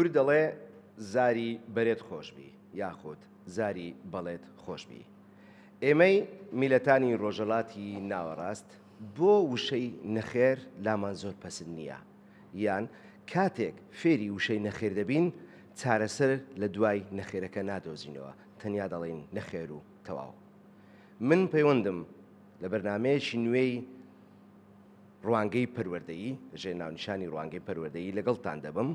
کورد دەڵێ زاری بەرێت خۆشبی یاخود زاری بەڵێت خۆشبی. ئێمەی میلەتانی ڕۆژەڵاتی ناوەڕاست بۆ وشەی نەخێر لامان زۆر پەسند نییە، یان کاتێک فێری وشەی نەخێر دەبین چارەسەر لە دوای نەخێرەکە نادۆزینەوە، تەنیا دەڵێن نەخێر و تەواو. من پەیوەندم لە بەرنامەیەکی نوێی ڕوانگەی پەروەردەیی لەژێر ناونیشانی ڕوانگەی پەروەردەیی لەگەڵتان دەبم،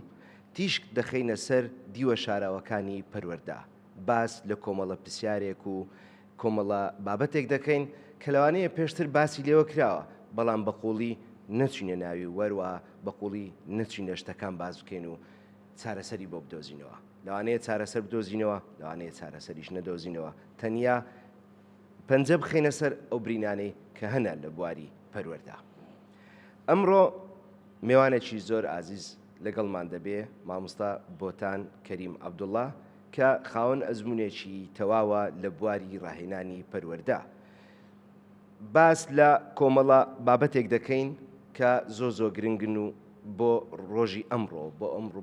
تیشک دەخەینە سەر دیوە شاراوەکانی پەروەردە، باس لە کۆمەڵە پرسیارێک و کۆمەڵە بابەتێک دەکەین کە لەوانەیە پێشتر باسی لێوە کراوە، بەڵام بەقوڵی نەچینە ناوی وەروە بەقوڵی نەچینە شتەکان باز بکەین و چارەسەری بۆ بدۆزینەوە. لەوانەیە چارەسەر بدۆزینەوە، لەوانەیە چارەسەریش نەدۆزینەوە، تەنیا پەنجە بخەینە سەر ئەو برینانەی کە هەنە لە بواری پەروەردە. ئەمڕۆ میوانێکی زۆر ئازیز لەگەڵمان دەبێ، مامۆستا بۆتان کەریم عەبدوڵڵا کە خاوەن ئەزموونێکی تەواوە لە بواری ڕاهێنانی پەروەردە. باس لە کۆمەڵە بابەتێک دەکەین کە زۆ گرنگن و بۆ ڕۆژی ئەمڕۆ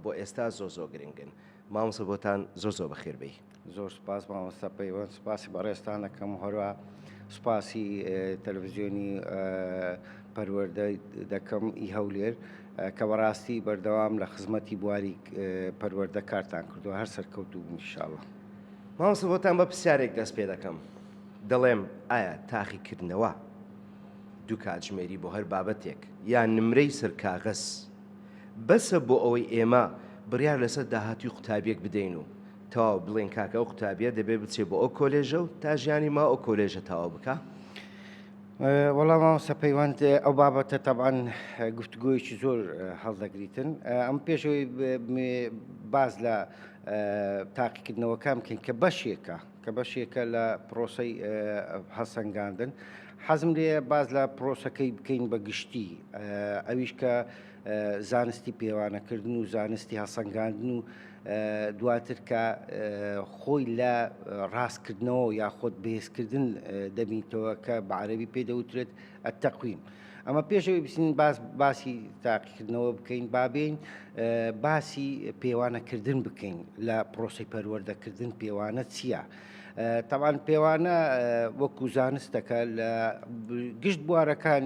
بۆ ئێستا زۆ گرنگن. مامۆستا بۆتان زۆ بەخێربەی. زۆر سپاس مامۆستا پەیوەند، سپاسی بەڕێستان دەکەم، هەروە سپاسی تەلەڤیزیۆنی پەروەردە دەکەم ئی هەولێر کە بەڕاستی بەردەوام لە خزمەتی بواری پەروەردە کارتان کردووە، هەر سەرکەوتوو بوون ئینشاڵڵا. مامۆستا بۆتان بە پرسیارێک دەست پێ دەکەم، دەڵێم ئایا تاقیکردنەوە دوو کاتژمێری بۆ هەر بابەتێک یان نمرەی سەر کاغەز بەسە بۆ ئەوەی ئێمە بڕیار لەسەر داهاتوی قوتابیەک بدەین و تەواو بڵێن کاکە ئەو قوتابیە دەبێت بچێ بۆ ئەو کۆلێژە و تا ژیانی ما ئەو کۆلێژە تەواو بکە؟ وەڵام مامۆستا پەیوەند ئەو بابەتە تەبعاً گفتوگۆیەکی زۆر هەڵدەگریتن. ئەم پێشەوەی باز لە تاقیکردنەوەکان بکەین کە بەشێکە لە پرۆسەی هەڵسەنگاندن. حەزم لێ باز لە پرۆسەکەی بکەین بە گشتی، ئەویش کە زانستی پێوانەکردن و زانستی هەڵسەنگاندن و دواتر کە خۆی لە ڕاستکردنەوە یاخۆت بەهێزکردن دەبیتەوە کە بە عەرەبی پێدەوترێت ئەتەقویم. ئەمە پێشەوەی بچین باسی تاقیکردنەوە بکەین، بابین باسی پێوانەکردن بکەین لە پرۆسەی پەروەردەکردن. پێوانە چییە؟ تەبعاً پێوانە وەکو زانستەکە لە گشت بوارەکان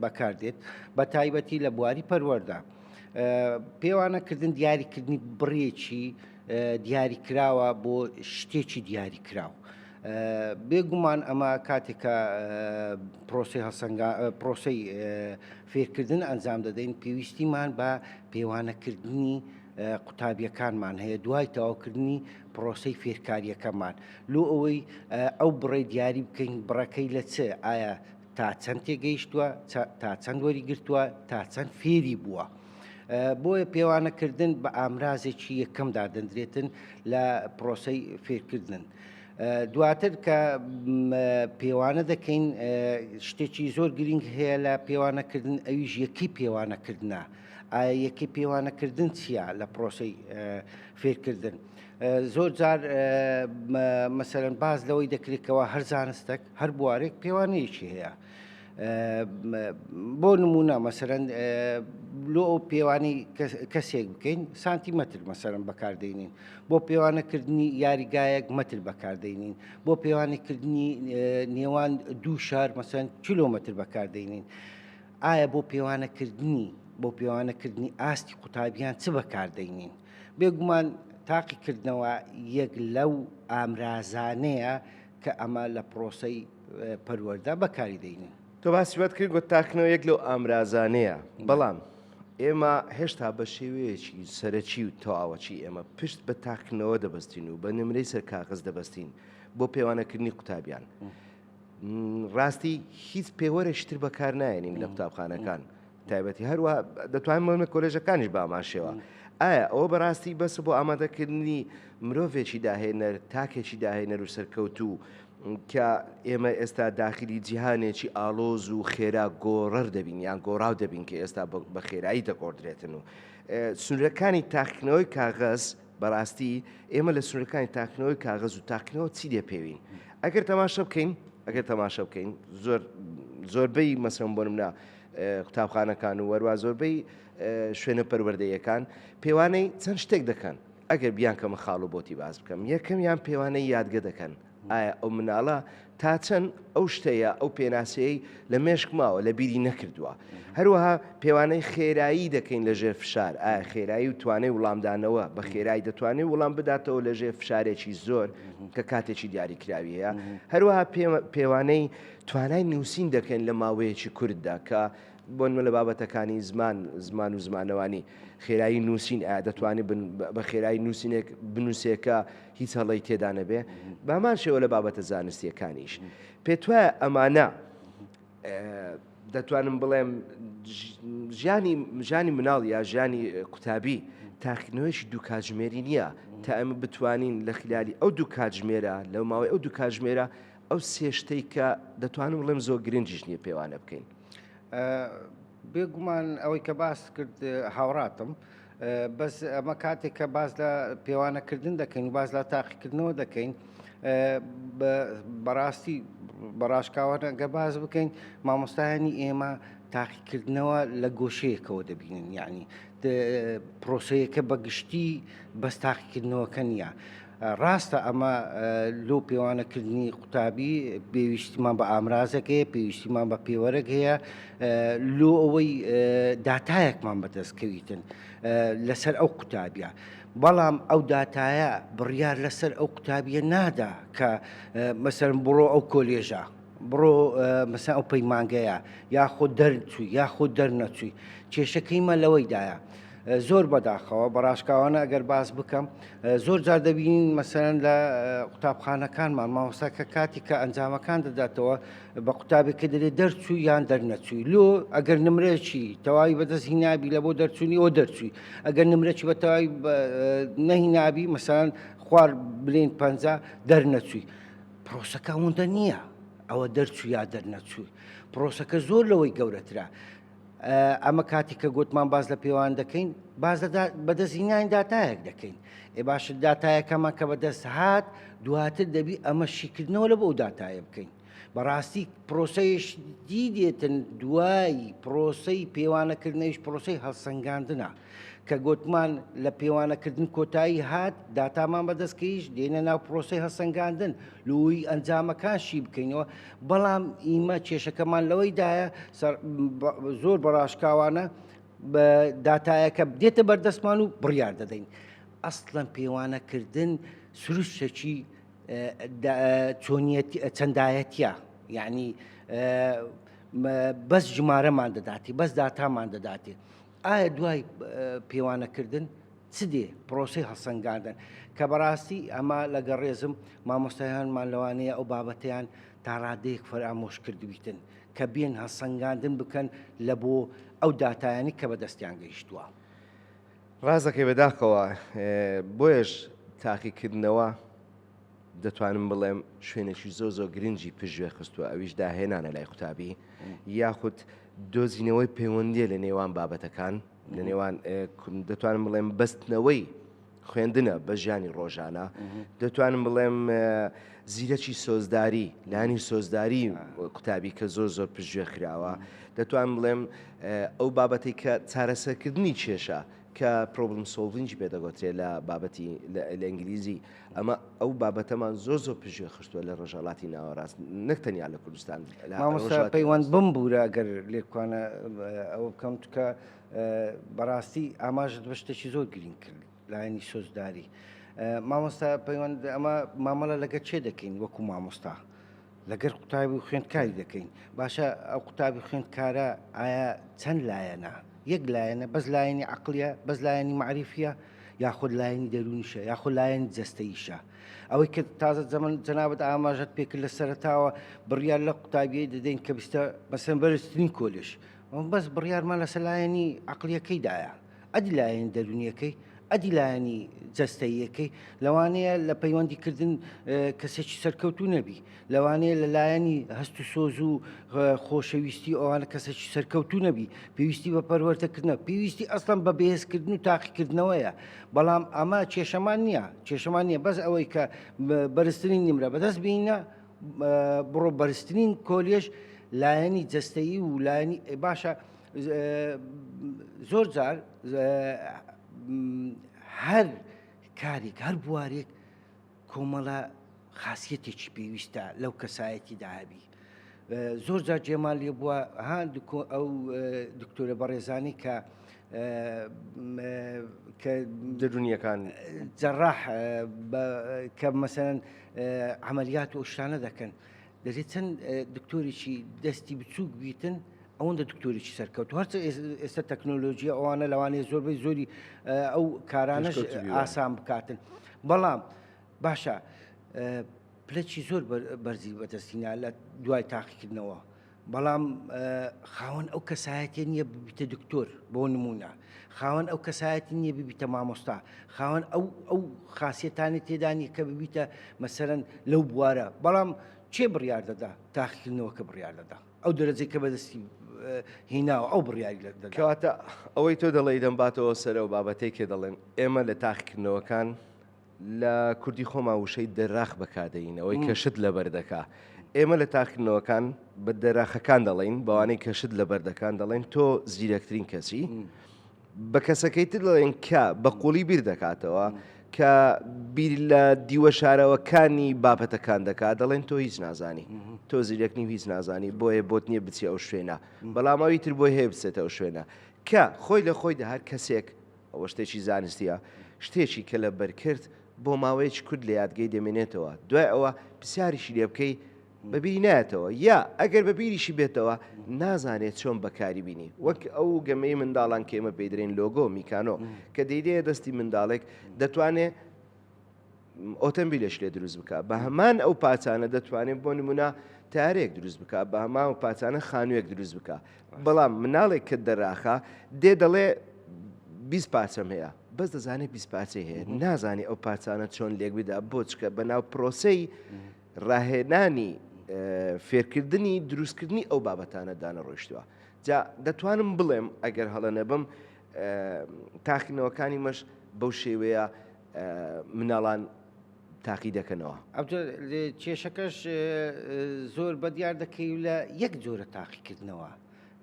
بەکاردێت، بە تایبەتی لە بواری پەروەردە. پێوانەکردن دیاریکردنی بڕێکی دیاریکراوە بۆ شتێکی دیاریکراوە. بێگومان ئەمە کاتێکە پرۆسەی فێرکردن ئەنجام دەدەین، پێویستیمان بە پێوانەکردنی قوتابیەکانمان هەیە دوای تەواوکردنی پرۆسەی فێرکاریەکەمان، لۆ ئەوەی ئەو بڕێ دیاری بکەین بڕەکەی لە چ، ئایا تا چەند تێگەیشتووە، تا چەند وەریگرتووە، تا چەند فێری بووە. بۆیە پێوانەکردن بە ئامرازێکی یەکەمدا دەندرێتن لە پرۆسەی فێرکردن. دواتر کە پێوانە دەکەین، شتێکی زۆر گرنگ هەیە لە پێوانەکردن، ئەویش یەکی پێوانەکردنە. ئایا یەکی پێوانەکردن چییە لە پرۆسەی فێرکردن؟ زۆر جار مەسەلەن باز لەوەی دەکرێتەوە هەر زانستێک هەر بوارێک پێوانەیەکی هەیە. بۆ نمونە مەسەلەن لۆ ئەو پێوانی کەسێک بکەین سانتیمەتر مەسەلەن بەکاردەینین، بۆ پێوانەکردنی یاریگایەک مەتر بەکاردەینین، بۆ پێوانەکردنی نێوان دوو شار مەسەلەن کیلۆمەتر بەکاردەینین. ئایا بۆ پێوانەکردنی ئاستی قوتابیان چ بەکاردەینین؟ بێگومان تاقیکردنەوە یەک لەو ئامرازانەیە کە ئەمە لە پرۆسەی پەروەردە بەکاری دەینین. تۆ باسی وات کرد گوت تاقیکردنەوە یەک لەو ئامرازانەیە، بەڵام ئێمە هێشتا بە شێوەیەکی سەرەکی و تەواوەتی ئێمە پشت بە تاقیکردنەوە دەبەستین و بە نمرەی سەر کاغەز دەبەستین بۆ پێوانەکردنی قوتابیان. ڕاستی هیچ پێوەرێکتر بەکار نایێنین لە قوتابخانەکان، تایبەتی هەروە دەتوانین بڵێمە کۆلێژەکانیش باماشێوە. ئایا ئەوە بەڕاستی بەس بۆ ئامادەکردنی مرۆڤێکی داهێنەر، تاکێکی داهێنەر و سەرکەوتوو کە ئێمە ئێستا داخلی جیهانێکی ئاڵۆز و خێرا گۆڕەر دەبین یان گۆڕاو دەبین کە ئێستا بە خێرایی دەگۆڕدرێتن و سنوورەکانی تاقیکردنەوەی کاغەز بەڕاستی ئێمە لە سنوورەکانی تاقیکردنەوەی کاغەز و تاقیکردنەوە چی دەپێوین؟ ئەگەر تەماشا بکەین زۆربەی مەسەڵەن بۆ نمونە قوتابخانەکان و وەروە زۆربەی شوێنە پەروەردەیەکان پێوانەی چەند شتێک دەکەن ئەگەر بیان کەمە خاڵ و بۆتی باز بکەم یەکەمیان پێوانەی یادگە دەکەن ئایا ئەو مناڵە تا چەند ئەو شتەیە ئەو پێناسەیەی لە مێشک ماوە لە بیری نەکردووە هەروەها پێوانەی خێرایی دەکەین لە ژێر فشار ئایا خێرایی و توانەی وڵامدانەوە بە خێرایی دەتوانێت وڵام بداتەوە لە ژێر فشارێکی زۆر کە کاتێکی دیاریکراویەیە هەروەها پێوانەی توانای نووسین دەکەین لە ماوەیەکی کورددا کە بۆن لە بابەتەکانی زمان و زمانەوانی خێرایی نووسین ئایا دەتوانێت بە خێرایی نووسینێک بنووسێکە هیچ هەڵی تێدا نەبێ بامان شێوە لە بابەتە زانستیەکانیش پێت وایە ئەمانە دەتوانم بڵێم ژیانی مناڵ یا ژیانی قوتابی تاقیکردنەوەیشی دوو کاتژمێری نییە تا ئەمە بتوانین لە خلالی ئەو دوو کاتژمێرە لەو ماوەی ئەو دوو کاتژمێرە ئەو سێشتەی کە دەتوانم بڵێم زۆر گرنگیش نییە پێوانە بکەین. بێگومان ئەوەی کە باس کرد هاوڕاتم بەس ئەمە کاتێک کە باز لە پێوانەکردن دەکەین و باز لە تاقیکردنەوە دەکەین بەڕاستی بەڕاشکاوانە گە باز بکەین مامۆستایانی ئێمە تاقیکردنەوە لە گۆشەیەکەوە دەبینن یعنی پرۆسەیەکە بەگشتی بەس تاقیکردنەوەکە نییە. ڕاستە ئەمە لۆ پێوانەکردنی قوتابی پێویستیمان بە ئامرازێک هەیە پێویستیمان بە پێوەرەك هەیە لۆ ئەوەی داتایەکمان بەدەستکەویتن لەسەر ئەو قوتابیە بەڵام ئەو داتایە بڕیار لەسەر ئەو قوتابیە نادا کە مەسەرم بڕۆ ئەو کۆلێژە بڕۆ مەسا ئەو پەیمانگەیە یاخۆ دەرچووی یاخۆ دەرنەچووی کێشەکەیمە لەوەیدایە زۆر بەداخەوە بەڕاشکاوانە ئەگەر باس بکەم زۆر جار دەبینین مەسەرەن لە قوتابخانەکانمان مامۆستاکە کاتی کە ئەنجامەکان دەداتەوە بە قوتابێککە دەرێت دەرچووی یان دەرنەچووی لۆ ئەگەر نمرێکی تەواوی بەدەست هینابی لە بۆ دەرچوونی ئەو دەرچووی ئەگەر نمرێکی بە تەواوی نەهینابی مەسەرەن خوار بلێن پ دەرنەچووی پرۆسەکە ئەوەندە نییە ئەوە دەرچوو یا دەرنەچووی پرۆسەکە زۆر لەوەی گەورەترە. ئەمە کاتی کە گوتمان باز لە پێوان دەکەین باز بەدەستهێنانی داتایەک دەکەین باشە داتایەکەمان کە بەدەست هات دواتر دەبی ئەمە شیکردنەوە لە بۆ داتایە بکەین بەڕاستی پرۆسەیەش دیدێتن دوایی پرۆسەی پێوانەکردنەوەیش پرۆسەی هەڵسەنگاندنە کە گوتمان لە پێوانەکردن کۆتایی هات داتامان بەدەستکەیش دێنە ناو پرۆسەی هەڵسەنگاندن لۆی ئەنجامەکانشی بکەینەوە بەڵام ئیمە کێشەکەمان لەوەیدایە زۆر بەڕاشکاوانە بە داتایەکە دێتە بەردەستمان و بڕیار دەدەین ئەسڵەن پێوانەکردن سروشتێکی چەندایەتیە یعنی بەس ژمارەمان دەداتی بەس داتامان دەداتی ئایا دوای پێوانەکردن چ دێ پرۆسی هەڵسەنگاندن کە بەڕاستی ئەمە لەگە ڕێزم مامۆستایانمان لەوانەیە ئەو بابەتیان تا ڕادەیەک فەرامۆش کردویتن کە بێن هەڵسەنگاندن بکەن لە بۆ ئەو داتایانی کە بەدەستیان گەیشتووە. ڕازەکەی بەداخەوە بۆیش تاقیکردنەوە دەتوانم بڵێم شوێنێکی زۆر گرنگی پژوێ خستووە ئەویش داهێنانە لای قوتابی یاخود دۆزینەوەی پەیوەندیە لە نێوان بابەتەکان لە نێوان دەتوانم بڵێم بەستنەوەی خوێندنە بە ژیانی ڕۆژانە دەتوانم بڵێم زیرەکی سۆزداری لانی سۆزداری قوتابی کە زۆر پژوێ خراوە دەتوانم بڵێم ئەو بابەتی کە چارەسەرکردنی کێشە کە پرۆبلم سۆڵڤینگی پێدەگوترێت لە بابەتی لە ئینگلیزی ئەمە ئەو بابەتەمان زۆر پژوێ خستووە لە ڕۆژهەڵاتی ناوەڕاست نەکتەنیا لە کوردستان مامۆستا پەیوەند بمبورە ئەگەر لێکوانە ئەوە بکەم کە بەڕاستی ئاماژت بە شتێکی زۆر گرنگ کرد لایەنی سۆزداری مامۆستا پەیوەند ئەمە مامەڵە لەگەر چێ دەکەین وەکو مامۆستا لەگەر قوتابی و خوێندکاری دەکەین باشە ئەو قوتابی خوێندکارە ئایا چەند لایەنە یەک لایەنە بەس لایەنی عەقلیە بەس لایەنی معریفیە یاخود لایەنی دەرونیشە یاخود لایەنی جەستەییشە ئەوەی کە تازە زەمن جەنابەت ئاماژەت پێکرد لە سەرەتاوە بڕیار لە قوتابیەی دەدەین کە بیستە مەسەن بەرزترین کۆلێژ بەس بڕیارمان لەسەر لایەنی عەقلیەکەیدایە ئەدی لایەنی دەرونیەکەی ئەدی لایەنی جەستەییەکەی لەوانەیە لە پەیوەندیکردن کەسێکی سەرکەوتوو نەبی لەوانەیە لە لایەنی هەست و سۆز و خۆشەویستی ئەوانە کەسێکی سەرکەوتوو نەبی پێویستی بە پەروەردەکردنە پێویستی ئەسڵەن بە بەهێزکردن و تاقیکردنەوەیە بەڵام ئەمە کێشەمان نییە بەس ئەوەی کە بەرزترین نمرە بەدەست بینە بڕۆ بەرزترین کۆلێژ لایەنی جەستەیی و لایەنی باشە زۆر جار هەر کارێک هەر بوارێک کۆمەڵە خاصیەتێکی پێویستە لەو کەسایەتی داهبی. زۆر جار جێمان لێ بووە ئەو دکتۆرە بەڕێزانی کە دەرونیەکان جەڕاح کە مەسەرەن عملیات و شتانە دەکەن دەرێت چەند دکتۆرێکی دەستی بچووک بیتن ئەوەندە دکتۆرێکی سەرکەوت هەرچە ئێستا تەکنۆلۆژیە ئەوانە لەوانەیە زۆربەی زۆری ئەو کارانەش ئاسان بکاتن. بەڵام باشە پلەکی زۆر بەرزی بەدەستینا لە دوای تاقیکردنەوە، بەڵام خاوەن ئەو کەسایەتی نییە ببیتە دکتۆر بۆ نمونە، خاوەن ئەو کەسایەتی نییە ببیتە مامۆستا، خاوەن ئەو خاصیەتانی تێدانی کە ببیتە مەسەرەن لەو بوارە. بەڵام چێ بڕیار دەدا تاقیکردنەوە کە بڕیار دەدا ئەو دەرەجەی کە بەدەستی هیناوە ئەو بڕیاری دەدا. کەواتە ئەوەی تۆ دەڵێ دەمباتەوە سەرە و بابەتەی کێ دەڵێن ئێمە لە تاقیکردنەوەکان لە کوردی خۆما وشەی دەراخ بەکادەین ئەوەی کەشت لەبەر دەکا. ئێمە لە تاقیکردنەوەکان بە دەراخەکان دەڵێن بەوانەی کەشت لەبەر دەکان دەڵێن تۆ زیرەکترین کەسی بە کەسەکەی تر دەڵێن کە بە قوڵی بیر دەکاتەوە کە بیر لە دیوە شارەوەکانی بابەتەکان دەکات دەڵێن تۆ هیچ نازانی، تۆ زیرەکنی هیچ نازانی بۆیە بۆت نییە بچی ئەو شوێنە، بەڵام ئەوی تر بۆی هەیە بچێتە ئەو شوێنە کە خۆی لە خۆی هەر کەسێک ئەوە شتێکی زانستیە شتێکی کە لە بەرکرد بۆ ماوەیەکی کورد لە یادگەی دەمێنێتەوە دوای ئەوە پرسیاریشی لێ بکەی بەبیری نایەتەوە یا ئەگەر بەبیریشی بێتەوە نازانێت چۆن بەکاری بینی وەک ئەو گەمەی منداڵان کە ئێمە پێی دەرێن لۆگۆ میکانۆ کە دەیدەیە دەستی منداڵێک دەتوانێت ئۆتۆمبیلش لێ دروست بکە بە هەمان ئەو پاچانە دەتوانێت بۆ نمونە تارێک دروست بکە بە هەمان ئەو پاچانە خانوویەک دروست بکە. بەڵام مناڵێک کە دەراخە دێ دەڵێ 20 پارچەم هەیە بەس دەزانێت 20 پارچەی هەیە نازانی ئەو پارچانە چۆن لێک بدا بۆچکە بەناو پرۆسەی ڕاهێنانی فێرکردنی دروستکردنی ئەو بابەتانە دانەڕۆیشتووە. جا دەتوانم بڵێم ئەگەر هەڵە نەبم تاقیکردنەوەکانی مەش بەو شێوەیە مناڵان تاقی دەکەنەوە. کێشەکەش زۆر بەدیار دەکەی لە یەک جۆرە تاقیکردنەوە.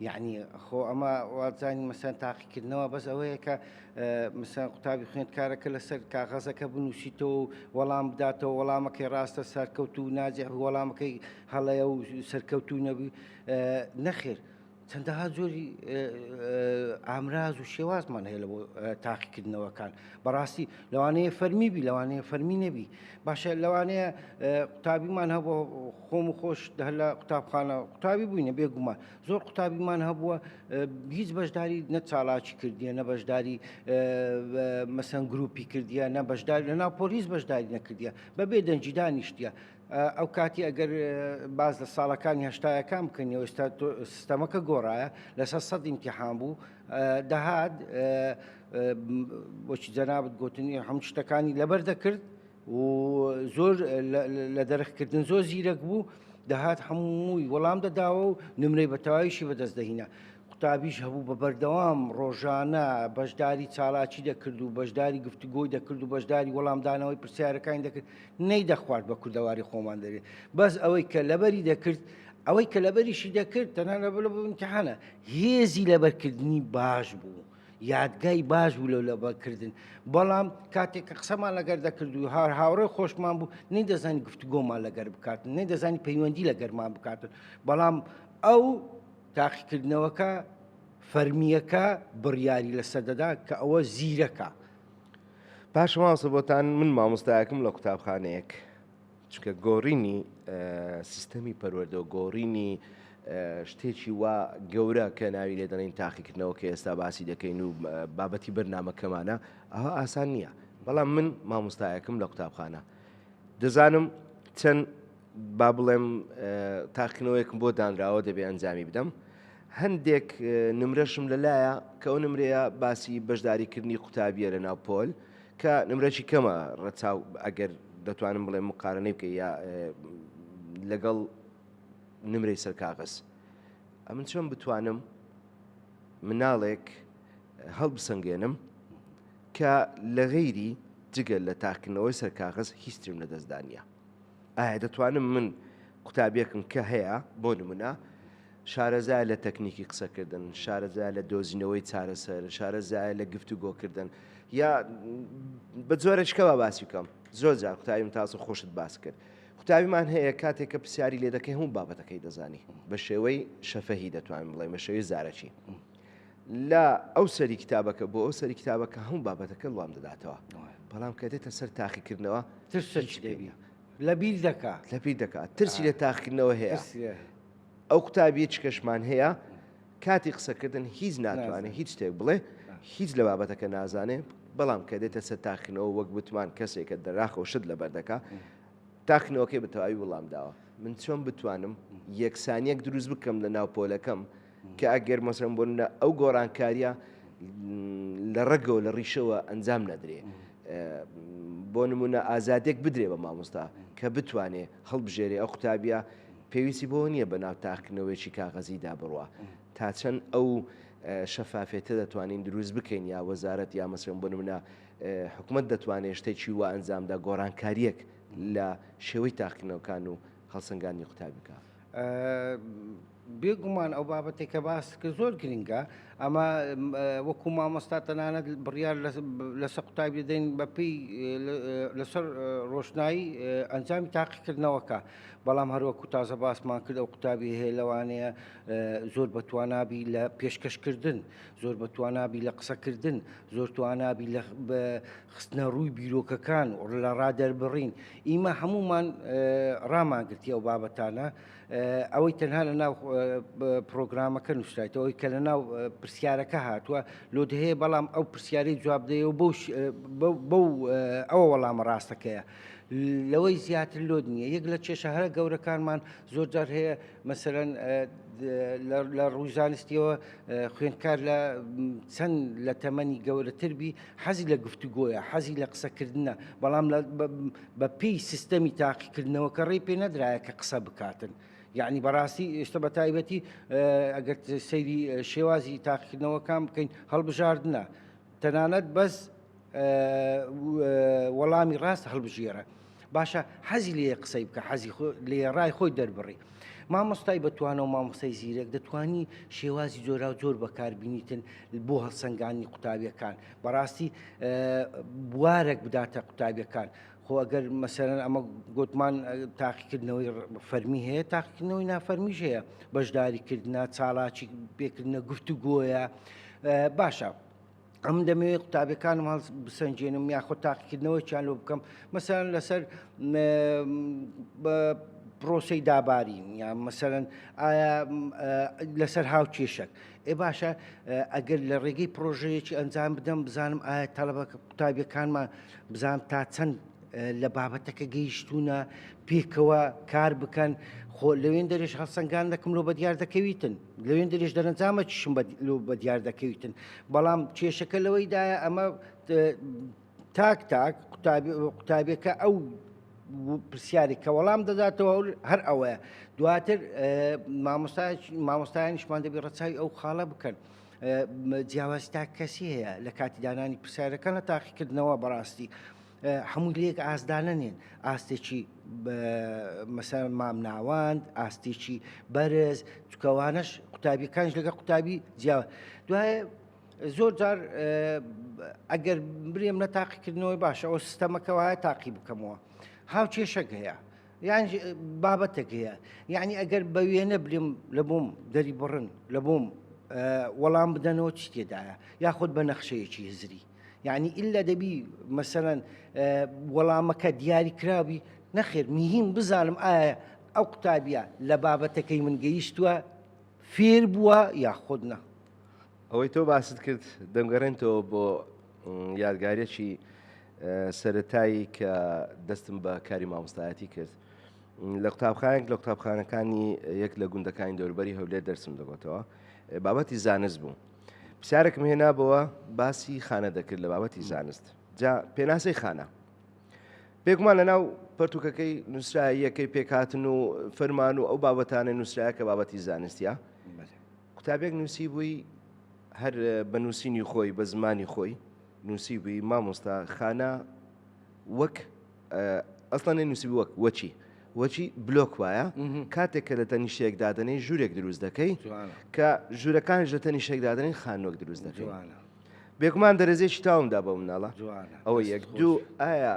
یعنی خۆ ئەمە وازانی مەسەن تاقیکردنەوە بەس ئەوەیە کە مەسەن قوتابی خوێندکارەکە لەسەر کاغەزەکە بنووسیتەوە وەڵام بداتەوە وەڵامەکەی ڕاستە سەرکەوت و ناجح وەڵامەکەی هەڵەیە و سەرکەوتو نەبی نەخێر. چەندەها جۆری ئامراز و شێوازمان هەیە لە بۆ تاقیکردنەوەکان بەڕاستی لەوانەیە فەرمی بی لەوانەیە فەرمی نەبی باشە لەوانەیە قوتابیمان هەبووە خۆم و خۆش لە قوتابخانە قوتابی بووینە بێگومان زۆر قوتابیمان هەبووە هیچ بەشداری نە چالاکی کردیە نە بەشداری مەسەن گروپی کردیە نە بەشداری لەناو پۆلیس بەشداری نەکردیە بەبێ دەنجیدانی شتیە. ئەو کاتی ئەگەر باز لە ساڵەکانی هەشتایەکان بکەنیەوە ئێستا سیستەمەکە گۆڕایە لەسەر 100 ئیمتیحان بوو دەهات بۆچی جەنابەت گوتنی هەموو شتەکانی لەبەر دەکرد و زۆر لە دەرەخکردن زۆر زیرەک بوو دەهات هەمووی وەڵام دەداوە و نمرەی بەتەواییشی بەدەست دەهینە. قوتابیش هەبوو بە بەردەوام ڕۆژانە بەشداری چالاکی دەکرد و بەشداری گفتوگۆی دەکرد و بەشداری وەڵامدانەوەی پرسیارەکانی دەکرد نەی دەخوارد بە کوردەواری خۆمان دەرێت بەس ئەوەی کە لەبەری دەکرد ئەوەی کە لەبەریشی دەکرد تەنها لەبەر ئیمتیحانە هێزی لەبەرکردنی باش بوو یادگای باش بوو لەو لەبەرکردن. بەڵام کاتێک کە قسەمان لەگەر دەکرد و هاوڕێ خۆشمان بوو نەی دەزانی گفتوگۆمان لەگەر بکاتن نەی دەزانی پەیوەندی لەگەرمان بکاتن بەڵام ئەو تاقیکردنەوەکە فەرمیەکە بڕیاری لەسەردەدا کە ئەوە زیرەکە. پاش ماوەسە بۆتان من مامۆستایەکەم لە قوتابخانەیەک چونکە گۆڕینی سیستەمی پەروەردە و گۆڕینی شتێکی وا گەورە کە ناوی لێ دەڵێن تاقیکردنەوە کە ئێستا باسی دەکەین و بابەتی بەرنامەکەمانە ئەوە ئاسان نییە. بەڵام من مامۆستایەکەم لە قوتابخانە دەزانم چەند با بڵێم تاقیکردنەوەیەکم بۆ دانراوە دەبێ ئەنجامی بدەم. هەندێک نمرەشم لەلایە کە ئەو نمرەیە باسی بەشداریکردنی قوتابیە لە ناو پۆل کە نمرەی کەمە ڕەچاو ئەگەر دەتوانم بڵێم مقارنەی بکە یا لەگەڵ نمرەی سەرکاغز ئەمن چۆن بتوانم مناڵێک هەڵبسەنگێنم کە لە غەیری جگەل لە تاقیکردنەوەی سەرکاغز هیچ ترم لەدەستدانە. ئایا دەتوانم من قوتابیەکم کە هەیە بۆ نمونە شارەزای لە تەکنیکی قسەکردن، شارەزای لە دۆزینەوەی چارەسەر، شارەزای لە گفتوگۆکردن یا بە جۆرەشکەوە باسی بکەم. زۆر جار قوتابیم تاسو خۆشت باس کرد. قوتابیمان هەیە کاتێک کە پرسیاری لێ دەکەی هەموو بابەتەکەی دەزانی بە شێوەی شەفەهی دەتوانین بڵێ بە شێوەی زارەکی. لە ئەو سەری کتابەکە بۆ ئەو سەری کتابەکە هەموو بابەتەکە وڵام دەداتەوە. بەڵام کە دێتە سەر تاقیکردنەوە ترسێکی دەبی لە بیر دەکات لە بیر دەکات ترسی لە تاقیکردنەوە هەیە. ئەو قوتابیە چ کەشمان هەیە کاتی قسەکردن هیچ ناتوانێت هیچ شتێک بڵێ هیچ لە بابەتەکە نازانێ بەڵام کە دێتە سەر تاقیکردنەوە وەک بتمان کەسێکە دەراخەوە شت لە بەردەکە تاقیکردنەوەکەی بە تەواوی وەڵام داوە. من چۆن بتوانم یەکسانیەک دروست بکەم لە ناو پۆلەکەم کە ئەگەر مەسەڵەن بۆ ئەو گۆڕانکاریە لە ڕەگەوە لە ڕیشەوە ئەنجام نەدرێ. بۆ نمونە ئازادێک بدرێ بە مامۆستا کە بتوانێ هەڵبژێرێ ئەو قوتابیە پێویستی بۆ نییە بە ناو تاقیکردنەوەیکی کاغەزیدا بڕوە تا چەند ئەو شەفافێتە دەتوانین دروست بکەین یا وەزارەت یا مەسەڵەن بۆ نمونە حکوومەت دەتوانێت شتێکی وە ئەنجامدا گۆڕانکاریەک لە شێوەی تاقیکردنەوەکان و هەڵسەنگانی قوتابی بکە. بێگومان ئەو بابەتێک کە باس کە زۆر گرنگە ئەمە وەکو مامۆستا تەنانەت بڕیار لەسەر قوتابی دەدەین بەپێی لەسەر ڕۆشنایی ئەنجامی تاقیکردنەوەکە. بەڵام هەروەکو تازە باسمان کرد ئەو قوتابی هەیە لەوانەیە زۆر بەتوانابی لە پێشکەشکردن، زۆر بەتوانابی لە قسەکردن، زۆر توانابی لە خستنە ڕووی بیرۆکەکان لە ڕادەربڕین. ئیمە هەمومان ڕاماگرتی ئەو بابەتانە ئەوەی تەنها لە ناو پرۆگرامەکە نووسرایێت ئەوەی کە لە ناو پرسیارەکە هاتووە لۆ دەهەیە بەڵام ئەو پرسیارەی جواب دەیە و بەو ئەوە وەڵامە ڕاستەکەیە. لەوەی زیاتر لۆ نییە. یەک لە کێشە هەرە گەورەکانمان زۆر جار هەیە مەسەرەن لە ڕوویزانستیەوە خوێندکار لە چەند لە تەمەنی گەورەتربی حەزی لە گفتوگۆیە حەزی لە قسەکردنە بەڵام بە پێی سیستەمی تاقیکردنەوەکە ڕێی پێ نەدرایە کە قسە بکاتن. یعنی بەڕاستی ئێستا بە تایبەتی ئەگەر سەیری شێوازی تاقیکردنەوەکان بکەین هەڵبژاردنە تەنانەت بەس وەڵامی ڕاست هەڵبژێرە. باشە حەزی لێ قسەی بکە حەزی لێ ڕای خۆی دەربڕی. مامۆستای بەتوانە و مامۆستای زیرەک دەتوانی شێوازی جۆرا و جۆر بەکاربینیتن بۆ هەڵسەنگانی قوتابیەکان بەڕاستی بوارێک بداتە قوتابیەکان. خۆ ئەگەر مەسەرەن ئەمە گوتمان تاقیکردنەوەی فەرمی هەیە تاقیکردنەوەی نافەرمیش هەیە بەشداریکردنە چالاکی پێکردنە گفتوگۆیە. باشە ئەم دەمەوێت قوتابیەکانم هەڵ بسەنجێنم یاخۆ تاقیکردنەوەیان لۆ بکەم مەسەرەن لەسەر پرۆسەی دابارین یا مەسەرەن ئایا لەسەر هاوکێشەک. باشە ئەگەر لە ڕێگەی پرۆژەیەکی ئەنجام بدەم بزانم ئایا تەڵەبە قوتابیەکانمان بزانم تا چەند لە بابەتەکە گەیشتونە پێکەوە کار بکەن. خۆ لەوێن دەرێژ هەڵسەنگان دەکەم لۆ بە دیار دەکەویتن لەوێن دەرێژ دەرەنجامە چشم لۆ بە دیار دەکەویتن. بەڵام کێشەکە لەوەیدایە ئەمە تاک قوتابیەکە ئەو پرسیاری کە وەڵام دەداتەوە هەر ئەوەیە دواتر مامۆستایانیشمان دەبێت ڕەچاوی ئەو خاڵە بکەن. جیاوازی تا کەسی هەیە لە کاتی دانانی پرسیارەکە لە تاقیکردنەوە بەڕاستی هەمووی لێک ئاسدانە نێن ئاستێکی مەسەر مام ناواند ئاستێکی بەرز چکەوانش قوتابیەکانش لەگە قوتابی جیاوە. دوایە زۆر جار ئەگەر برێم لە تاقیکردنەوەی باشە ئەو سیستەمەکەوایە تاقی بکەمەوە هاوکێشەک هەیە یان بابەتێک هەیە یعنی ئەگەر بە وێنە برێم لە بۆم دەری بڕن لە بۆم وەڵام بدەنەوە چ تێدایە یاخود بە نەخشەیەکی هزری یعنی ئللا دەبی مەسەرەن وەڵامەکە دیاری کراوی نەخێر میهیم بزانم ئایا ئەو قوتابیە لە بابەتەکەی من گەیشتووە فێر بووە یاخود نە. ئەوەی تۆ باست کرد دەمگەڕێنەوە بۆ یادگارێکی سەرەتایی کە دەستم بە کاری مامۆستایەتی کرد لە قوتابخانێک لە قوتابخانەکانی یەک لە گوندەکانی دەوروبەری هەولێر دەرسم دەگۆتەوە بابەتی زانست بوو. پرسیارێکم هێنابەوە باسی خانە دەکرد لە بابەتی زانست جا پێناسەی خانە پێکمان لە ناو پەرتوکەکەی نووسراییەکەی پێکهاتن و فەرمان و ئەو بابەتانە نووسرایە کە بابەتی زانستیە قوتابێک نووسی بووی هەر بە نووسینی خۆی بە زمانی خۆی نووسی بووی مامۆستا خانە وەک ئەسڵان نووسی وەک وەچی وەچی بلۆک وایە کاتێک کە لە تەنیشتێک دادنەی ژوورێک دروست دەکەی کە ژوورەکان لە تەنیشتێک دادنەی خانۆک دروست دەکەی بێگومان دەرەزێکی تاومدا بە مناڵە ئەوە یەک دوو ئایا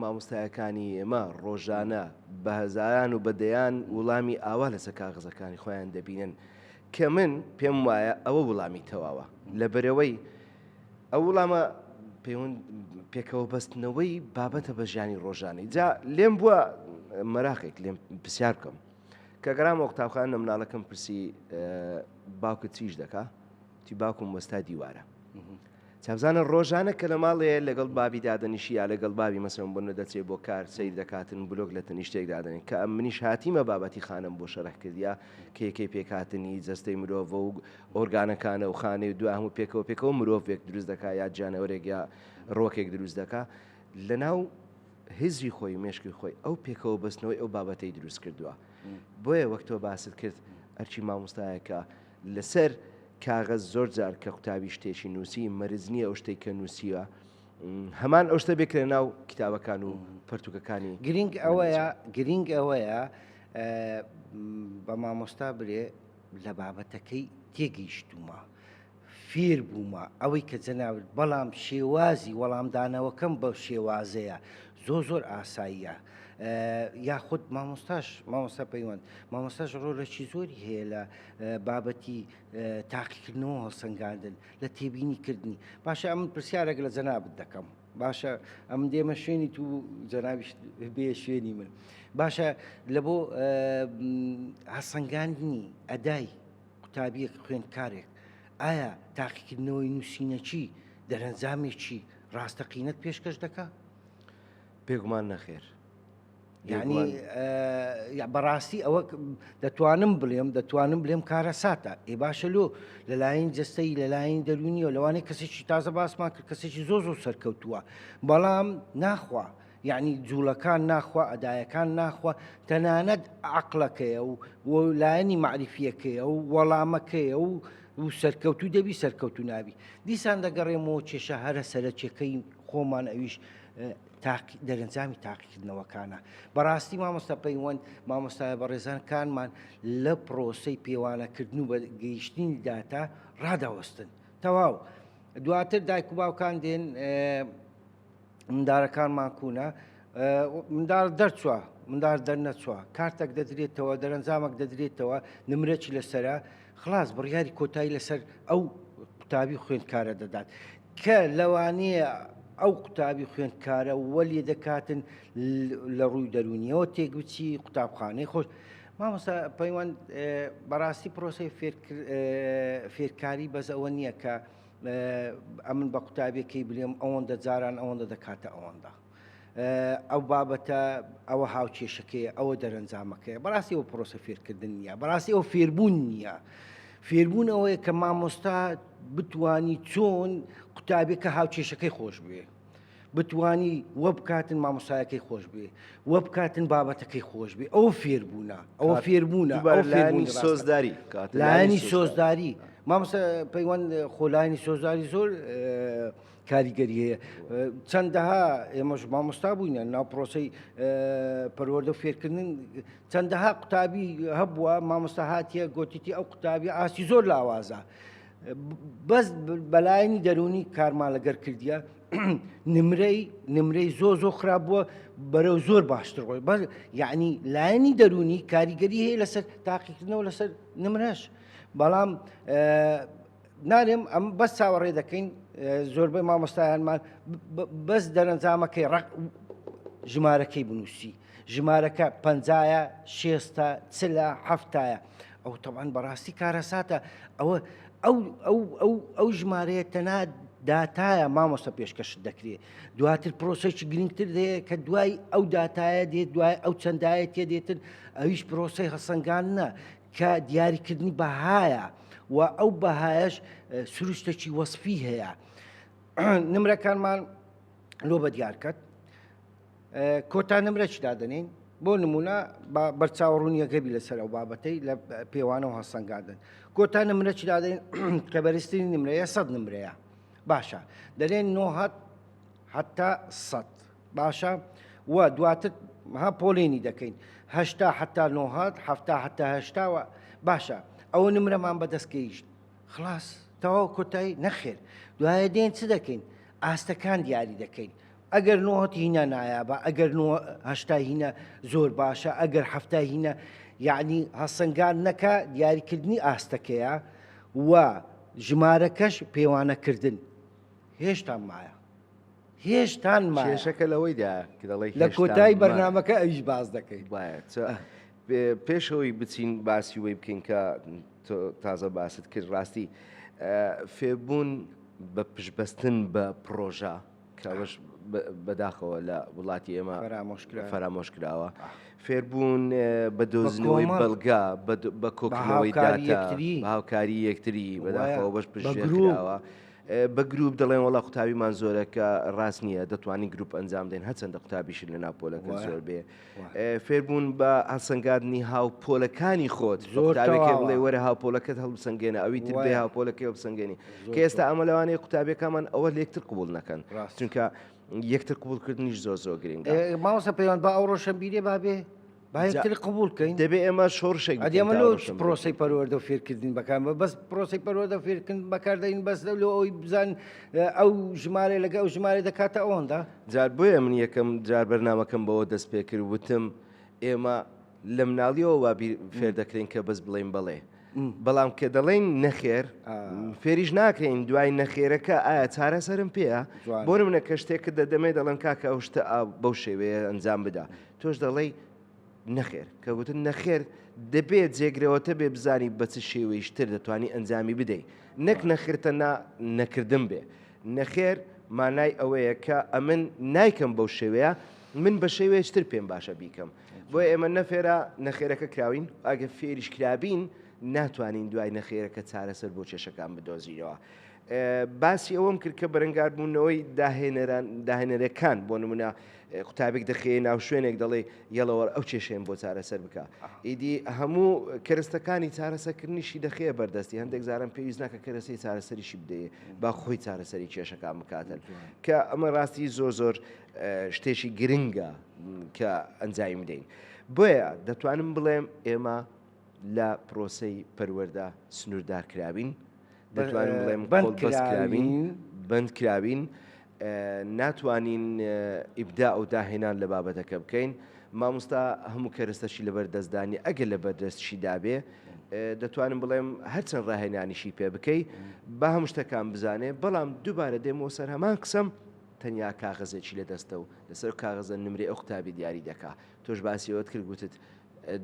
مامۆستایەکانی ئێمە ڕۆژانە بە هەزاران و بەدەیان وڵامی ئاوا لەسەر کاغزەکانی خۆیان دەبینن کە من پێم وایە ئەوە وڵامی تەواوە لەبەرەوەی ئەو وڵامە پەیوەند پێکەوە بەستنەوەی بابەتە بە ژیانی ڕۆژانەی جا لێم بووە مەراقێک لێم پرسیار بکەم کە گەرام قوتابخانە لە مناڵەکەم پرسی باوکت چیش دەکا تی باوکم وەستا دیوارە چابزانە ڕۆژانە کە لە ماڵەیە لەگەڵ بابی دادەنیشی یا لەگەڵ بابی مەسەڵەن بۆ دەچێت بۆ کار سیر دەکاتن بلۆک لە تەنیشتێک دادنین کە ئەم منیش هاتیمە بابەتی خانم بۆ شەرح کردیا کێکەی پێکاتنی جەستەی مرۆڤ و ئۆرگانەکانە و خانەی و دو هەموو پێکەوە مرۆڤێک دروست دەکا یا جانەوەرێک یا ڕۆکێک دروست دەکا لەناو هزری خۆی مێشکی خۆی ئەو پێکەوە بەستنەوەی ئەو بابەتەی دروست کردووە بۆیە وەک تۆ باست کرد ئەرچی مامۆستایەکە لەسەر کاغەز زۆر جار کە قوتابی شتێکی نووسی مەرز نییە ئەو شتێک کە نووسیوە هەمان ئەو شتە بێکرێ ناو کتابەکان و پەرتوکەکانی گرنگ ئەوەیە بە مامۆستا برێ لە بابەتەکەی تێگەیشتومە فێر بوومە ئەوەی کە جەناوت بەڵام شێوازی وەڵامدانەوەکەم بە شێوازەیە زۆر ئاساییە یاخود مامۆستا پەیوەند مامۆستاش ڕۆلێکی زۆری هەیە لە بابەتی تاقیکردنەوە هەڵسەنگاندن لە تێبینیکردنی باشە ئەم پرسیارێک لە جەنابت دەکەم باشە ئەم دێمە شوێنی تو جەنابیش بێ شوێنی من باشە لە بۆ هەڵسەنگاندنی ئەدای قوتابیەک خوێندکارێک ئایا تاقیکردنەوەی نووسینەچی دەرەنجامێکی ڕاستەقینەت پێشکەش دەکا؟ بێگومان نەخێر یعنی بەڕاستی ئەوە دەتوانم بڵێم کارە ساتە ئێ باشە لۆ لەلایەن جەستەی لەلایەن دەرونی و لەوانەیە کەسێکی تازە باسمان کرد کەسێکی زۆر سەرکەوتووە بەڵام ناخوا یعنی جوولەکان ناخوا ئەدایەکان ناخوا تەنانەت عەقڵەکەیە و لایەنی معریفیەکەیە و وەڵامەکەیە و سەرکەوتوو دەبی سەرکەوتوو نابی دیسان دەگەڕێمەوە کێشە هەرە سەرچێکەی خۆمان ئەویش دەرەنجامی تاقیکردنەوەکانە بەڕاستی مامۆستا پەیوەند مامۆستایە بەڕێزانکانمان لە پرۆسەی پێوانەکردن و بە گەیشتنی داتا ڕادەوەستن تەواو دواتر دایک و باوکان دێن مندارەکانمان کوونە مندار دەرچووە مندار دەرنەچووە کارتێک دەدرێتەوە دەرەنجامێک دەدرێتەوە نمرەی لەسەرە خلاص بڕیاری کۆتایی لەسەر ئەو قوتابی خوێندکارە دەدات کە لەوانەیە ئەو قوتابی خوێندکارە وەلی دەکاتن لە ڕووی دەرونیەوە تێگوچی قوتابخانەی خۆش مامۆستا پەیوەند بەڕاستی پرۆسەی فێرکاری بەس ئەوە نییە کە ئەمن بە قوتابیەکەی بلێم ئەوەندە جاران ئەوەندە دەکاتە ئەوەندە ئەو بابەتە ئەوە هاوکێشەکەیە ئەوە دەرەنجامەکەیە بەڕاستی ئەو پرۆسە فێرکردن نییە بەڕاستی ئەو فێربوون نییە فێربوون ئەوەیە کە مامۆستا بتوانی چۆن قوتابێکە هاوکێشەکەی خۆش بێ بتوانی وە بکاتن مامۆستایەکەی خۆش بێ وە بکاتن بابەتەکەی خۆش بێ ئەو فێربوونە ئەوە فێربوونە سۆزداری لایەنی سۆزداری مامۆستا پەیوەند خۆلایەنی سۆزداری زۆر کاریگەری هەیە چەندەها ئێمەش مامۆستا بووینە ناو پرۆسەی پەروەردە و فێرکردن چەندەها قوتابی هەبووە مامۆستا هاتیە گوتیتی ئەو قوتابی ئاسی زۆر لاوازە بەس بەلایەنی دەرونی کارمان لەگەر کردیە نمرەی زۆر خراپ بووە بەرەو زۆر باشتر ڕۆی یعنی لایەنی دەرونی کاریگەری هەیە لەسەر تاقیکردنەوە لەسەر نمرەش بەڵام نارێم ئەم بەس چاوەڕێ دەکەین زۆربەی مامۆستایانمان بەس دەرەنجامەکەی ژمارەکەی بنووسی ژمارەکە 50 60 70 ئەو تەوان بەڕاستی کارە ساتە ئەوە ئەو ژمارەیە تەنها داتایە مامۆستا پێشکەشت دەکرێت دواتر پرۆسەیەکی گرنگتر دەیە کە دوای ئەو داتایە دێت دوای ئەو چەندایە تێدێتن ئەویش پرۆسەی هەسەنگاندنە کە دیاریکردنی بەهایە و ئەو بەهایەش سروشتێکی وەسفی هەیە نمرەکانمان لۆ بە دیارکەت کۆتا نمرەی دادەنین بۆ نمونە بەرچاوڕوونیەکەبی لەسەر ئەو بابەتەی لە پێوانە و هەسەنگاندن کۆتا نمرەی دادەین کە بەرزترین نمرەیە 100 نمرەیە باشە دەڵێن 90 حتا 100 باشە و دواتر ها پۆلێنی دەکەین هەشتا حتا نۆهات هەفتا حتا هەشتاوە باشە ئەوە نمرەمان بەدەستکەیشت خلاص تەواو کۆتایی نەخێر دوایە دێن چ دەکەین ئاستەکان دیاری دەکەین ئەگەر نۆهەتی هینە نایابە ئەگەر هەشتا هینە زۆر باشە ئەگەر هەفتا هینە یعنی هەسەنگان نەکە دیاریکردنی ئاستەکەیە و ژمارەکەش پێوانەکردن هێشتان مایە هێشتان کێشەکە لەوەیدا کە دەڵێ لە کۆتایی بەرنامەکە ئەویش باز دەکەیت پێشەوەی بچین باسی وەی بکەین کە تازە باست کرد ڕاستی فێبوون بە پشبەستن بە پرۆژە کەوەش بەداخەوە لە وڵاتی ئێمە فەرامۆش کراوە فێربوون بە دۆزنەوەی بەڵگا بە کۆکردنەوەی داتا هاوکاری یەکتری بەداخەوە بەش پشتراوە بە گروپ دەڵێن وڵا قوتابیمان زۆرە کە ڕاست نییە دەتوانین گروپ ئەنجام دێن هەچەندە قوتابیش لە ناپۆلەکە زۆر بێ فێربوون بە هەسەنگاردنی هاوپۆلەکانی خۆت قوتابێکی بڵێ وەرە هاوپۆلەکەت هەڵبسەنگێنە ئەوی تر بێ هاوپۆلەکەی هەڵبسەنگێنی کە ئێستا ئەمە لەوانەیە قوتابیەکەمان ئەوە لێکتر قبول نەکەن چونکە یەکتر قبولکردنیش زۆر گرنگە ماوەسە پەیوەند بە ئەو ڕۆشنبیرێ بابێ باەکتر قبولکەین دەبێ ئێمە شۆڕشێک ئەمە لەو پرۆسی پەروەردە و فێرکردن بەکار بەس پرۆسی پەروەردە فێرکردن بەکاردەین بەس لە ئەوی بزان ئەو ژمارە لەگە ئەو ژمارە دەکاتە ئەوەندا جار بۆیە من یەکەم جار بەرنامەکەم بەوە دەست پێ کرد وتم ئێمە لە مناڵیەوە وا فێر دەکرێن کە بەس بڵێن بڵێ بەڵام کە دەڵێن نەخێر فێریش ناکەین دوای نەخێرەکە ئایا چارەسەرم پێە بۆ منە کە شتێکە دەدەمێ دەڵێن کاکە ئەو شتە بەو شێوەیە ئەنجام بدا تۆش دەڵێ نەخێر کە وتن نەخێر دەبێت جێگرەوەتە بێ بزانی بە چ شێوەیشتر دەتوانی ئەنجامی بدەیت نەک نەخرتە نەکردن بێ نەخێر مانای ئەوەیە کە ئەمن نایکەم بەو شێوەیە من بە شێوەیەشتر پێم باشە بیکەم بۆیە ئێمە نەفێرە نەخێرەکە کراوین ئەگە فێریش کرابین ناتوانین دوای نەخێرەکە چارەسەر بۆ کێشەکان بدۆزیرەوە باسی ئەوەم کرد کە بەرەنگاربوونەوەی داهێنەرەکان بۆ نمونە قوتابێک دەخێ ناو شوێنێک دەڵێ یەڵەوە ئەو کێشێن بۆ چارەسەر بکە ئیدی هەموو کەرستەکانی چارەسەرکردنیشی دەخەیە بەردەستی هەندێک زارم پێویست ناکە کەرەسەی چارەسەریشی بدەیە با خۆی چارەسەری کێشەکان بکاتن کە ئەمە ڕاستی زۆر شتێکی گرنگە کە ئەنجامی بدەین بۆیە دەتوانم بڵێم ئێمە لە پرۆسەی پەروەردە سنووردار کرابین دەتوانم بڵێم بند کرابین ناتوانین ئیبدا و داهێنان لە بابەتەکە بکەین مامۆستا هەموو کەرەستەشی لەبەر دەستدانی ئەگەر لە بەردەستشی دابێ دەتوانم بڵێم هەرچەند ڕاهێنانیشی پێ بکەی بە هەموو شتەکان بزانێ بەڵام دووبارە دێمەوە سەر هەمان قسەم تەنیا کاغەزێکی لە دەستە و لەسەر کاغەزە نمرێ ئەو قوتابی دیاری دەکا تۆش باسی ئەوت کرد گوتت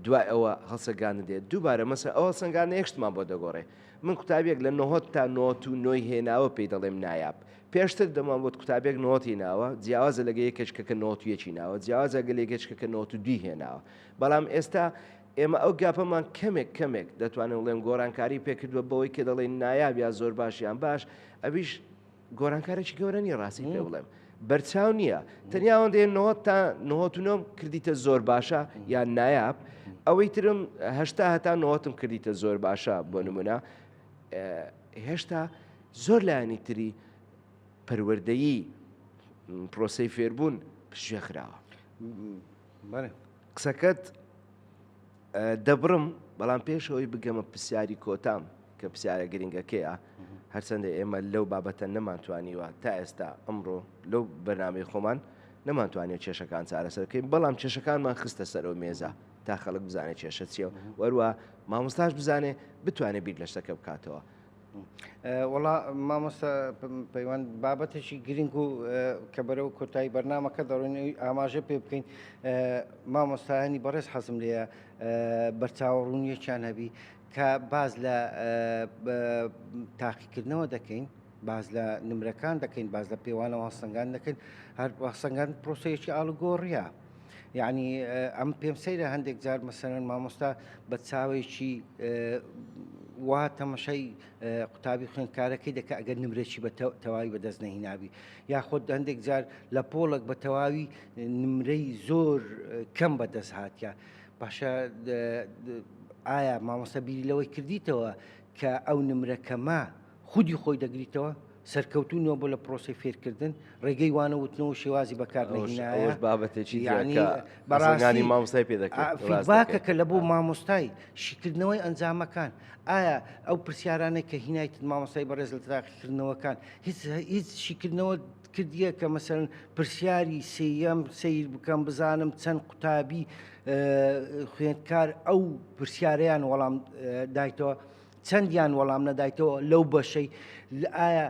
دوای ئەوە هەڵسەگان دێت دووبارە مەسە ئەوە سنگان یەکشتمان بۆ دەگۆڕێ من قوتابێک لە 90 تا 99 هێناوە پێی دەڵێم نایاب پێشتر دەمان بۆ قوتابێک 90 هێناوە جیاوازە لەگە یەکێچکەکە 91 ناوە جیاوازە گەل یەکێچکەکە 92 هێناوە بەڵام ئێستا ئێمە ئەو گاپەمان کەمێک دەتوانین بڵێم گۆڕانکاری پێکردووە بەوەی کە دەڵێن نایاب یا زۆر باشیان باش ئەویش گۆڕانکارێکی گەورە نیە ڕاستی پێ بڵێم بەرچاو نییە تەنیاوە دێن 90 تا 99 کردیتە زۆر باشە یان نایاب ئەوەی ترم هەشتا هەتا 90م کردیتە زۆر باشە بۆ نمونە هێشتا زۆر لایەنی تری پەروەردەیی پرۆسەی فێربوون پشتگوێ خراوە قسەکەت دەبڕم بەڵام پێشەوەی بگەمە پرسیاری کۆتام کە پرسیارە گرنگەکەیە هەرچەندە ئێمە لەو بابەتە نەمانتوانیوە تا ئێستا ئەمڕۆ لەو بەرنامەی خۆمان نەمانتوانێت کێشەکان چارەسەرکەین بەڵام کێشەکانمان خستە سەرەوە مێزە تا خەڵک بزانێت کێشە چیە وەروە مامۆستاش بزانێ بتوانێت بیر لە شتەکە بکاتەوە وڵا مامۆستا پەیوەند بابەتێکی گرنگ و کە بەرەو کۆتایی بەرنامەکە دەڕۆینەوەی ئاماژە پێ بکەین مامۆستایانی بەڕێز حەزم لێە بەرچاوەڕوونیەکیان هەبی کە باز لە تاقیکردنەوە دەکەین باز لە نمرەکان دەکەین باز لە پێوانەوە هەڵسەنگان دەکەین هەر هەڵسەنگان پرۆسەیەکی ئاڵوگۆڕیە یعنی ئەم پێم سەیرە هەندێک جار مەسەرەن مامۆستا بە چاوێکی وا تەمەشای قوتابی خوێندکارەکەی دەکە ئەگەر نمرێکی بە تەواوی بەدەست نەهێنابی یاخۆت هەندێک جار لە پۆڵک بە تەواوی نمرەی زۆر کەم بەدەست هاتیە باشە ئایا مامۆستا بیری لەوەی کردیتەوە کە ئەو نمرەکەما خودی خۆی دەگریتەوە سەرکەوتونەوە بۆ لە پرۆسی فێرکردن ڕێگەی وانەوتنەوە شێوازی بەکارنەهێنایە ئەوش بابەتێکی یعنی بەڕاستی مامۆستای پێ دەکات فیدباکە کە لە بۆ مامۆستای شیکردنەوەی ئەنجامەکان ئایا ئەو پرسیارانەی کە هینایت مامۆستای بەڕێز لە تاقیکردنەوەکان هیچ شیکردنەوە کردیە کە مەسەرەن پرسیاری سێیەم سیر بکەم بزانم چەند قوتابی خوێندکار ئەو پرسیارەیان وەڵام دایتەوە چەندیان وەڵام نەدایتەوە لەو بەشەی ئایا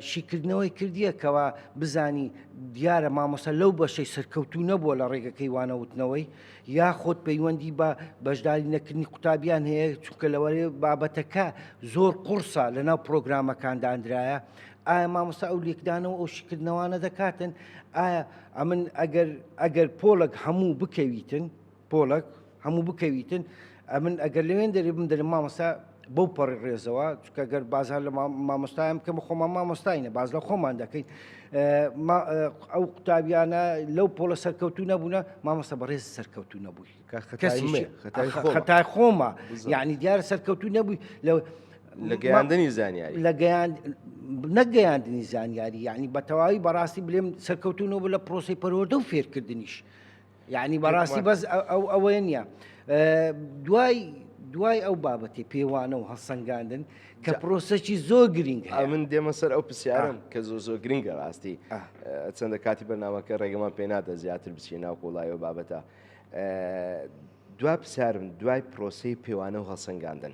شیکردنەوەی کردیە کەوا بزانی دیارە مامۆستا لەو بەشەی سەرکەوتوو نەبووە لە ڕێگەکەی وانەوتنەوەی یا خۆت پەیوەندی بە بەشداری نەکردنی قوتابیان هەیە چونکە لەوەرێ بابەتەکە زۆر قورسە لەناو پرۆگرامەکاندانرایە ئایا مامۆستا ئەو لێکدانەوە ئەو شیکردنەوانە دەکاتن ئایا ئەمن ئەگەر پۆلک هەموو بکەویتن پۆلک هەموو بکەویتن ئەمن ئەگەر لەوێن دەری بم دەرم مامۆستا بەو پەڕی ڕێزەوە چکە گەر بازار لە مامۆستایم کە خۆمان مامۆستاینە باز لە خۆمان دەکەین ئەو قوتابیانە لەو پۆلە سەرکەوتوو نەبوونە مامۆستا بەڕێز سەرکەوتوو نەبووی خەتای خۆمە یعنی دیارە سەرکەوتوو نەبووی لە گەیاندنی زانیاری نەگەیاندنی زانیاری یعنی بە تەواوی بەڕاستی بلێم سەرکەوتوونەوە لە پرۆسی پەروەردە و فێرکردنیش یعنی بەڕاستی بەس ئەوەیە نییە دوای ئەو بابەتی پێوانە و هەڵسەنگاندن کە پرۆسەکی زۆر گرنگ من دێمە سەر ئەو پرسیارم کە زۆر گرنگە ڕاستی چەندە کاتی بەرنامەکە ڕێگەمان پێ نادە زیاتر بچێ ناو کۆڵایەوە بابەتە دوای پرسیارم دوای پرۆسی پێوانە و هەڵسەنگاندن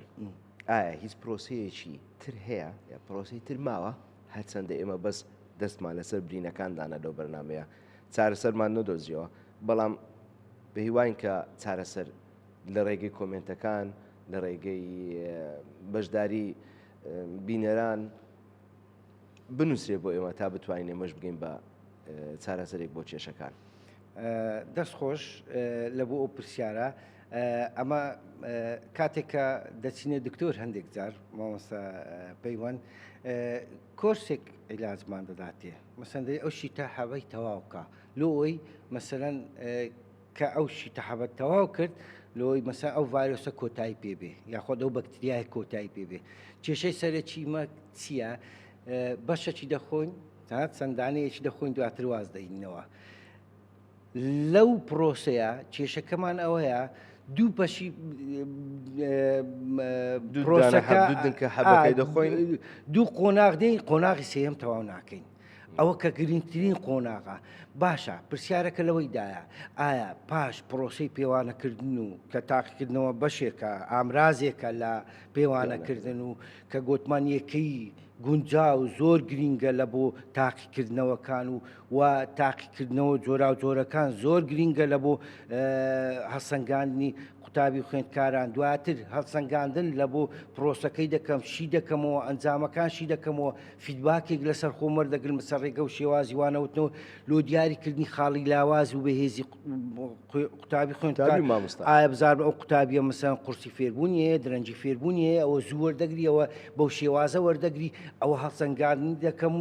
ئایا هیچ پرۆسەیەکی تر هەیە یا پرۆسی تر ماوە هەرچەندە ئێمە بەس دەستمان لەسەر برینەکاندانە لەو بەرنمەیە چارەسەرمان نەدۆزیەوە بەڵام بە هیوان کە چارەسەر لە ڕێگەی کۆمنتەکان لە ڕێگەی بەشداری بینەران بنووسێ بۆ ئێمە تا بتوانین ئێمەش بگەین بە چارەسەرێک بۆ کێشەکان دەستخۆش لە بۆ ئەو پرسیارە ئەمە کاتێککە دەچینە دکتۆر هەندێک جار مامۆستا پەیوەند کۆرسێک عیلاجمان دەداتێ مەسەندەی ئەو شی تا حەوەی تەواوکە لۆی مەسەرەن کە ئەو شی تەحەبەت تەواو کرد لۆی مەسا ئەو ڤایرۆسە کۆتایی پێبێ یاخۆ ئەو بەکتریای کۆتایی پێبێ کێشەی سەرەکیمە چییە بەشەکی دەخۆین تا چەندانەیەکی دەخۆین دواتر واز دەینەوە لەو پرۆسەیە کێشەکەمان ئەوەیە دوو بەشی پرۆسەکە حەبەکەی دەخۆین دوو قۆناغ دەین قۆناغی سێم تەواو ناکەین ئەوە کە گرنگترین قۆناغا باشە پرسیارەکە لەوەیدایە ئایا پاش پرۆسی پێوانەکردن و کە تاقیکردنەوە بەشێکە ئامرازێکە لە پێوانەکردن و کە گوتمانیەکەی گونجا و زۆر گرینگە لە بۆ تاقیکردنەوەکان و تاقیکردنەوە جۆرا و جۆرەکان زۆر گرینگە لە بۆ هەڵسەنگاندنی قوتابی خوێندکاران دواتر هەڵسەنگاندن لە بۆ پرۆسەکەی دەکەم شی دەکەمەوە ئەنجامەکان شی دەکەمەوە فیدباکێک لەسەر خۆمەر دەگرم سەر ڕێگە و شێوازی وانەوتنەوە لۆ دیاریکردنی خاڵی لاواز و بەهێزی قوتابی خوێندکار ئایا بزار ئەو قوتابیە مەسەن قورسی فێربوونیە درەنجی فێربوونیە ئەوە زوو وەردەگریەوە بەو شێوازە وەردەگری ئەوە هەڵسەنگاندنی دەکەم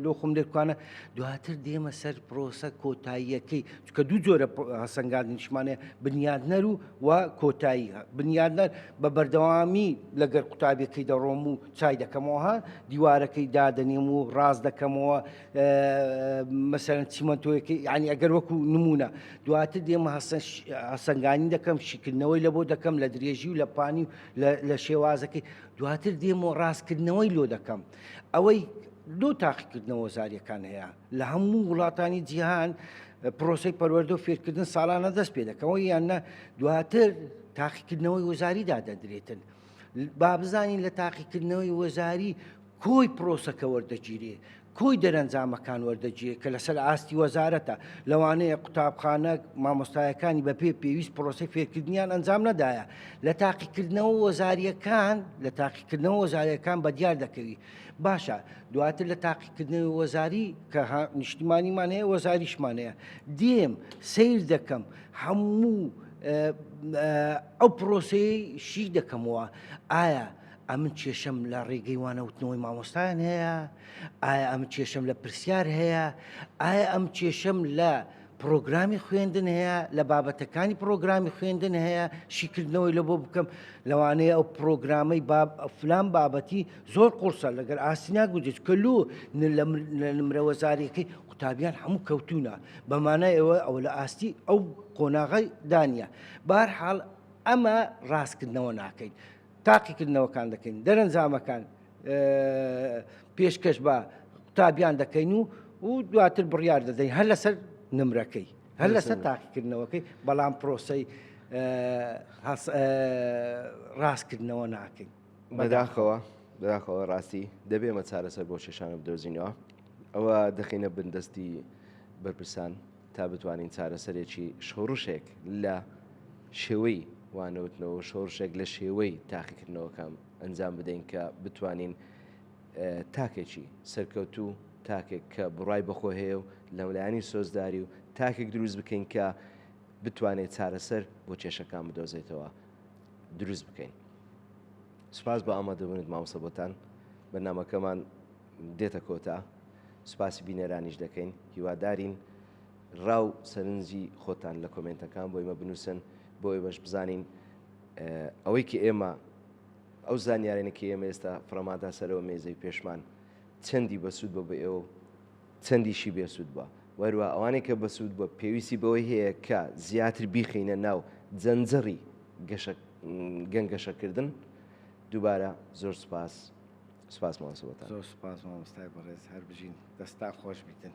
لۆ خۆم دەکوانە دواتر دێمە سەر پرۆسە کۆتاییەکەی چکە دوو جۆرە هەڵسەنگاندنیشمانەیە بنیادنەر و کۆتایی بنیادنەر بە بەردەوامی لەگەر قوتابیەکەی دەڕۆم و چای دەکەمەوە دیوارەکەی دادەنێم و ڕاست دەکەمەوە مەسەرەن چیمەنتۆیەکەی ینی ئەگەر وەکو نمونە دواتر دێمە هەسەنگانی دەکەم شیکردنەوەی لە بۆ دەکەم لە درێژی و لە پانی و لە شێوازەکەی دواتر دێمەوە ڕاستکردنەوەی لۆ دەکەم ئەوەی لۆ تاقیکردنەوە زاریەکان هەیە لە هەموو وڵاتانی جیهان پرۆسی پەروەردە و فێرکردن ساڵانە دەست پێ دەکەمەوە یانە دواتر تاقیکردنەوەی وەزاریدا دەدرێتن با بزانین لە تاقیکردنەوەی وەزاری کۆی پرۆسەکە وەردەگیرێ کۆی دەرەنجامەکان وەردەگیرێت کە لەسەر ئاستی وەزارەتە لەوانەیە قوتابخانە مامۆستایەکانی بەپێ پێویست پرۆسی فێرکردنیان ئەنجام نەدایە لە تاقیکردنەوە وەزاریەکان بەدیار دەکەوی باشە دواتر لە تاقیکردنەوەی وەزاری کە نیشتیمانیمان هەیە وەزاریشمان هەیە دێم سیر دەکەم هەموو ئەو پرۆسەی شی دەکەمەوە ئایا ئەمن کێشەم لە ڕێگەی وانەوتنەوەی مامۆستایان هەیە ئایا ئەم کێشەم لە پرسیار هەیە ئایا ئەم کێشەم لە پرۆگرامی خوێندن هەیە لە بابەتەکانی پرۆگرامی خوێندن هەیە شیکردنەوەی لە بۆ بکەم لەوانەیە ئەو پرۆگرامەی فلان بابەتی زۆر قورسە لەگەر ئاسینا گوجێت کەلو لە نمرەوەزارەکەی قوتابیان هەموو کەوتونە بەمانای ئەوە لە ئاستی ئەو قۆناغی دانیە بەهەرحاڵ ئەمە ڕاستکردنەوە ناکەین تاقیکردنەوەکان دەکەین دەرەنجامەکان پێشکەش بە قوتابیان دەکەین و دواتر بڕیار دەدەین هەر لەسەر نمرەکەی هەر لەسەر تاقیکردنەوەکەی بەڵام پرۆسەی ڕاستکردنەوە ناکەین بەداخەوە ڕاستی دەبێ ئەمە چارەسەر بۆ شێشانە بدۆزینەوە ئەوە دەخینە بندستی بەرپرسان تا بتوانین چارەسەرێکی شۆڕشێک لە شێوەی وانەوتنەوە شۆڕشێک لە شێوەی تاقیکردنەوەکەم ئەنجام بدەین کە بتوانین تاکێکی سەرکەوتوو تاکێک کە بڕای بەخۆ هەیە و لەولایانی سۆزداری و تاکێک دروست بکەین کە بتوانێت چارەسەر بۆ کێشەکان بدۆزێتەوە دروست بکەین. سوپاس بە ئامادەبوونت مامۆستا بۆتان بەرنامەکەمان دێتە کۆتا سوپاسی بینەرانیش دەکەین هیوادارین ڕاو سەرنجی خۆتان لە کۆمنتەکان بۆ ئێمە بنووسن بۆ ئێمەش بزانین ئەوەی کە ئێمە ئەو زانیارێنێکی ئێمە ئێستا فڕەمادا سەرەوە مێزەی پێشمان چەندی بەسوود بۆ بە ئێوە چەندیشی بێسوود بووە وەروە ئەوانێک کە بەسوود بۆ پێویستی بەوەی هەیە کە زیاتر بیخینە ناو جەنجەڕی گەنگەشەکردن دووبارە زۆر سوپاس مامۆستا بۆتان زۆر سوپاس مامۆستای بەڕێز هەر بژین دەستان خۆش بیتن